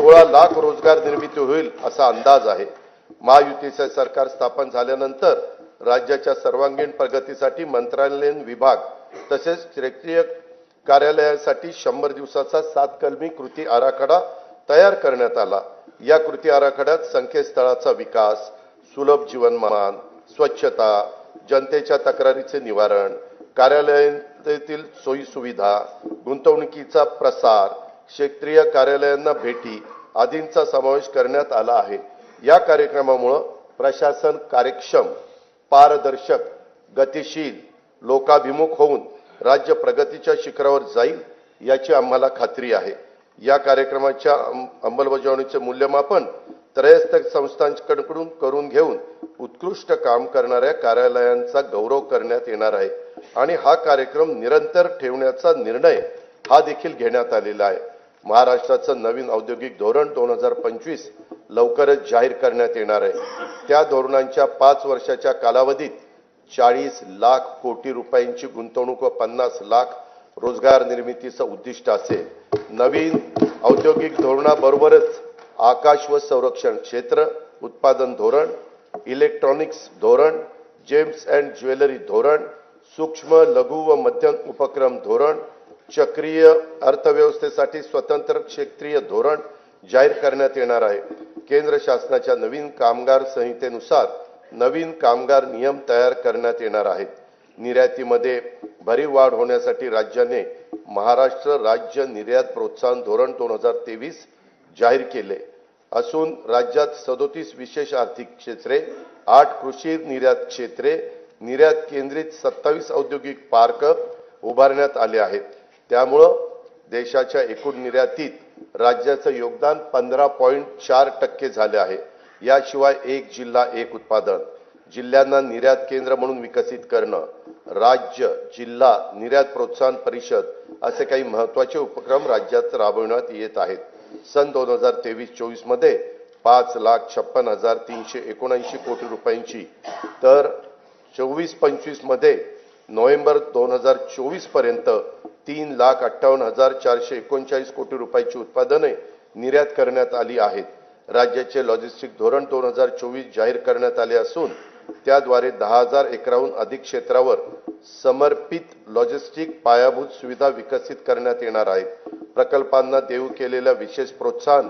16 लाख रोजगार निर्मिती होईल असा अंदाज आहे। महायुतीचे सरकार स्थापन झाल्यानंतर राज्याच्या सर्वांगीण प्रगतीसाठी मंत्रालयीन विभाग तसेच क्षेत्रीय कार्यालयासाठी 100 दिवसाचा 7 कलमी कृती आराखडा तयार करण्यात आला। या कृती आराखड्यात संकेतस्थळाचा विकास, सुलभ जीवनमान, स्वच्छता, जनतेच्या तक्रारीचे निवारण, कार्यालयातील सोयी सुविधा, गुंतवणुकीचा प्रसार, क्षेत्रीय कार्यालयांना भेटी आदींचा समावेश करण्यात आला आहे। या कार्यक्रमामुळे प्रशासन कार्यक्षम, पारदर्शक, गतिशील, लोकाभिमुख होऊन राज्य प्रगतीच्या शिखरावर जाईल याची आम्हाला खात्री आहे। या कार्यक्रमाच्या अंमलबजावणीचे मूल्यमापन त्रयस्थ संस्थांकडून करून घेऊन उत्कृष्ट काम करणाऱ्या कार्यालयांचा गौरव करण्यात येणार आहे आणि हा कार्यक्रम निरंतर ठेवण्याचा निर्णय हा देखील घेण्यात आलेला आहे। महाराष्ट्राचं नवीन औद्योगिक धोरण 2025 लवकरच जाहीर करण्यात येणार आहे। त्या धोरणांच्या 5 वर्षाच्या कालावधीत 40 लाख कोटी रुपयांची गुंतवणूक व 50 लाख रोजगार निर्मितीचं उद्दिष्ट असेल। नवीन औद्योगिक धोरणाबरोबरच आकाश व संरक्षण क्षेत्र उत्पादन धोरण, इलेक्ट्रॉनिक्स धोरण, जेम्स अँड ज्वेलरी धोरण, सूक्ष्म लघु व मध्यम उपक्रम धोरण, चक्रीय अर्थव्यवस्थेसाठी स्वतंत्र क्षेत्रीय धोरण जाहीर करण्यात येणार आहे। केंद्र शासनाच्या नवीन कामगार संहितेनुसार नवीन कामगार नियम तयार करण्यात येणार आहेत। निर्यातीमध्ये भरीव वाढ होण्यासाठी राज्याने महाराष्ट्र राज्य निर्यात प्रोत्साहन धोरण 2023 जाहीर केले असून राज्यात 37 विशेष आर्थिक क्षेत्रे, 8 कृषी निर्यात क्षेत्रे, निर्यात केंद्रित 27 औद्योगिक पार्क उभारण्यात आले आहेत। त्यामुळे देशाच्या एकूण निर्यातीत राज्याचं योगदान 15.4% झाले आहे। याशिवाय एक जिल्हा एक उत्पादन, जिल्ह्यांना निर्यात केंद्र म्हणून विकसित करणं, राज्य जिल्हा निर्यात प्रोत्साहन परिषद असे काही महत्त्वाचे उपक्रम राज्यात राबविण्यात येत आहेत। सन 2023-24 मध्ये 5,56,379 कोटी रुपयांची तर 24-25 मध्ये नोव्हेंबर 2024 पर्यंत 3,58,439 कोटी रुपयाची उत्पादने निर्यात करण्यात आली आहेत। राज्याचे लॉजिस्टिक धोरण 2024 जाहीर करण्यात आले असून त्याद्वारे 10,000 एकराहून अधिक क्षेत्रावर समर्पित लॉजिस्टिक पायाभूत सुविधा विकसित करण्यात येणार आहेत। प्रकल्पांना देऊ केलेल्या विशेष प्रोत्साहन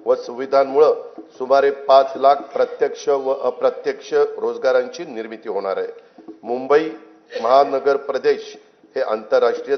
व सुविधांमुळे सुमारे 5 लाख प्रत्यक्ष व अप्रत्यक्ष रोजगारांची निर्मिती होणार आहे। मुंबई महानगर प्रदेश हे आंतरराष्ट्रीय